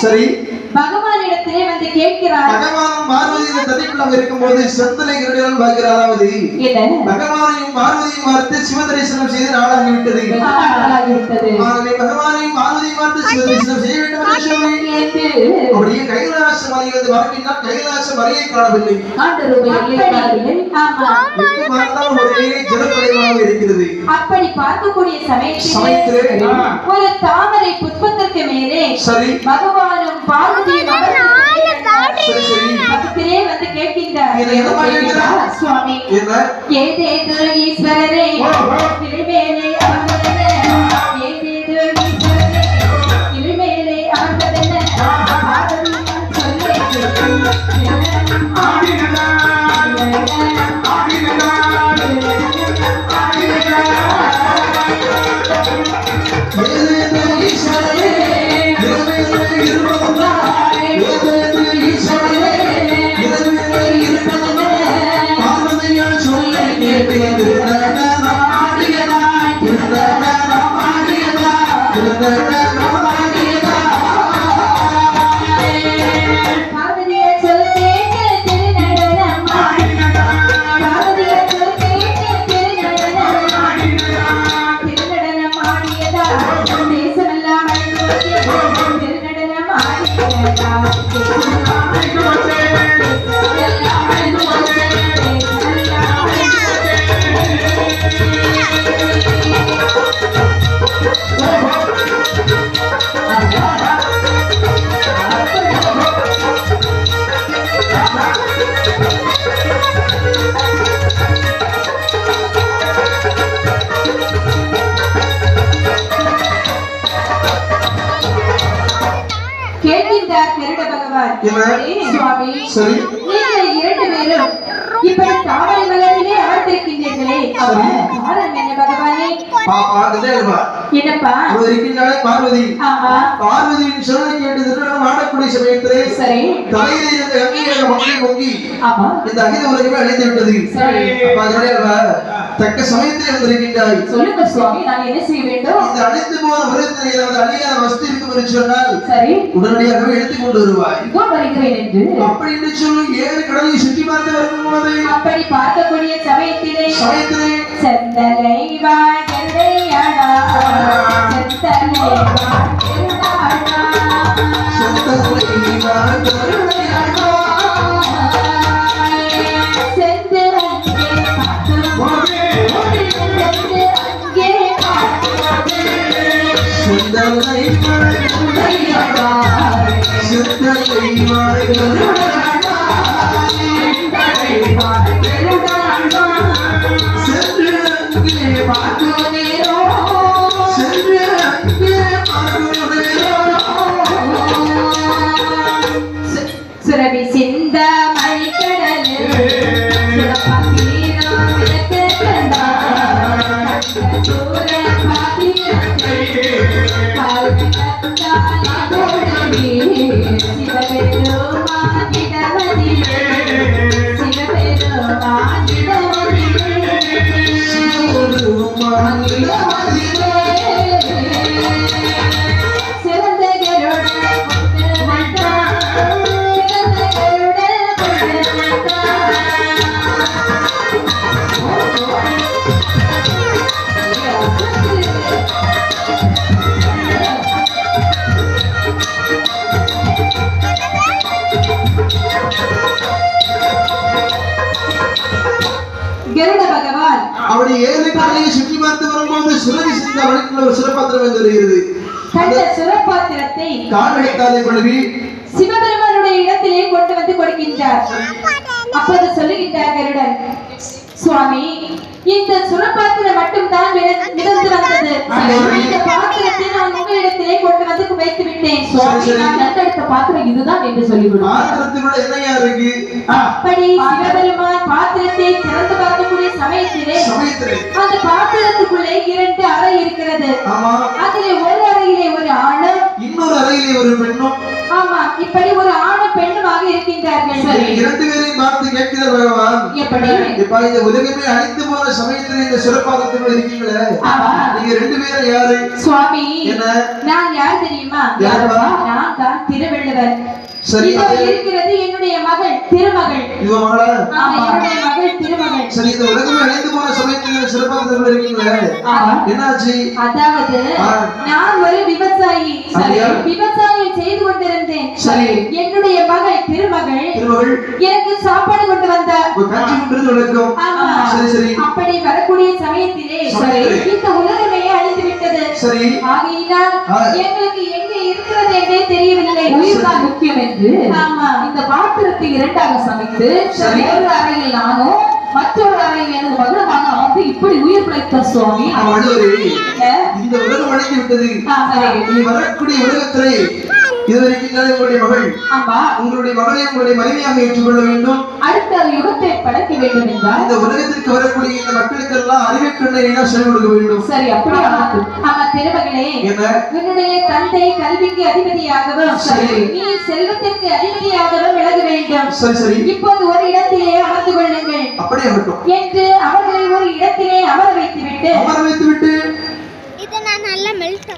சரி பகவானிடத்திலே வந்து கேட்கிறார். பகவானும் பார்வதியும் தனிக்குள்ளாக இருக்கும்போது செந்தலை கருடையால் பார்க்கிறாராவது பகவானையும் பார்வதியும் பார்த்து சிவதரிசனம் செய்து நாளாகிவிட்டது. பகவானையும் பார்வதியும் பார்த்து சிவதரிசனம் செய்ய வேண்டும் என்று சொல்லி அப்படியே கைலாச மலை வந்து வரவில்லை. கைலாச மலையை காணவில்லை. ஒரே ஜலப்பிரளயமாக இருக்கிறது. அப்படி பார்க்கக்கூடிய சமயத்திலே ஒரு தாமரை புஷ்பத்திற்கு மேலே சரி பகவானும் பார்வதியும் வந்து கேட்கின்றார். சுவாமி ஏதேதோ ஈஸ்வரரே திருமேலே அமர்ந்ததென்ன, ஏதேதோ ஈஸ்வரரே திருமேலே அமர்ந்ததென்ன, பார்வதியால் சொல்லே சுவாமி இரண்டு பேரும் இப்படி தாமரை மலரிலே அமர்ந்திருக்கின்றீர்களே, பகவானே என்னப்பா பார்வதி பார்வதியின் சொல்லை கேட்டு ஆடக்கூடிய சமயத்திலே சரி தலையில இருந்த கங்கையாக மக்களை பொங்கி இந்த அகில உலகமே அழிந்து விட்டது. தக்க சமயத்தில் வந்திருக்கின்றாய். சொல்லுங்க சுவாமி, நான் என்ன செய்ய வேண்டும்? இந்த அழிந்து போன உலகத்தில் ஏதாவது அழியாத வஸ்து இருக்கும் என்று சொன்னால் சரி உடனடியாகவே எடுத்துக் கொண்டு வருவாய். வருகிறேன் என்று அப்படி என்று சொல்லி ஏழு கடலை சுற்றி பார்த்து வரும்போது அப்படி பார்க்கக்கூடிய சமயத்திலே செந்தலை வாழடையாடா செந்தலை வாழடையாடா செந்தலை வாழடையாடா சுரபி சிந்த மணிக்கடலில் கடலையை சுற்றி பார்த்து வரும்போது சுரவி சிந்த வழிக்குள்ள ஒரு சிறப்பாத்திரம் வந்து வருகிறது. கண்ட சுரப்பாத்திரத்தை கால்வெடுத்தாலே கொழுவி சிவபெருமானுடைய இடத்திலே கொண்டு வந்து கொடுக்கின்றார். அப்போது சொல்லுகின்றார் கருடன், சுவாமி இந்த சுரப்பாத்திரம் மட்டும் தான் மிதந்து வந்தது. இந்த பாத்திரத்தை நான் உங்களிடத்திலே கொண்டு வந்து வைத்து விட்டேன். சுவாமி நான் கண்டெடுத்த பாத்திரம் இதுதான் என்று சொல்லிவிடும். பாத்திரத்தினுள்ள என்னையா இருக்கு? அப்படி சிவபெருமான் பாத்திரத்தை திறந்து பார்க்கக்கூடிய சமயத்திலே அந்த பாத்திரத்துக்குள்ளே 2 அறை இருக்கிறது. அதிலே ஒரு அறையிலே ஒரு ஆணும் இன்னொரு அறையிலே ஒரு பெண்ணும். ஆமா, இப்படி ஒரு ஆணும் பெண்ணுமாக இருக்கின்றார்கள். 2 பேரையும் பார்த்து கேட்கிற பகவான், எப்படி இப்ப இந்த உலகமே அழிந்து போன சமயத்தில் இந்த சிறப்பாத்திரத்தில் இருக்கீங்களே, நீங்க 2 பேரும் யாரு? சுவாமி என்ன? நான் யார் தெரியுமா? நான் தான் திருவள்ளுவர். சரி, இருக்கிறது என்னுடைய மகள் திருமகள். இவ மகளா? என்னுடைய மகள் திருமகள். சரி, இந்த உலகமே அழிந்து போன சமயத்தில் சிறப்பாத்திரத்தில் இருக்கீங்களே, என்னாச்சு? அதாவது நான் ஒரு விவசாயி. விவசாயம் செய்து கொண்டிருந்தேன். சரி, என்னுடைய மகள் திருமகள் எனக்கு சாப்பாடு கொண்டு வந்தார். அப்படி வரக்கூடிய சமயத்திலே இந்த உலகமே அழிந்து விட்டது. ஆகையினால் எங்களுக்கு எங்கே இருக்கிறது என்றே தெரியவில்லை. உயிர்தான் முக்கியம் என்று இந்த பாத்திரத்தை 2ஆக சமைத்து ஒரு அறையில் நானும் மற்றொரு அறையில் எனது மகளுமாக அமர்ந்து இப்படி உயிர் பிழைத்த சுவாமி. இந்த உலகம் அழிந்து விட்டது. நீ வரக்கூடிய உலகத்திலே இதுவரைக்கும் உங்களுடைய மகள், உங்களுடைய மகளை உங்களுடைய மனைவியாக ஏற்றுக்கொள்ள வேண்டும். அடுத்த யுகத்தை படைக்க வேண்டும் என்றால் இந்த உலகத்திற்கு வரக்கூடிய இந்த மக்களுக்கெல்லாம் அறிவுக்கண்ணை சொல்லிக் கொடுக்க வேண்டும். சரி, அப்படி திருமகளே, உன்னுடைய தந்தை கல்விக்கு அதிபதியாகவும் நீ செல்வத்திற்கு அதிபதியாகவும் விலக வேண்டும். சரி, இப்போது ஒரு இடத்திலே அமர்ந்து கொள்ளுங்கள் என்று அவர்களை ஒரு இடத்திலே அமர வைத்து விட்டு இதை நான் நல்லா மெல்ட்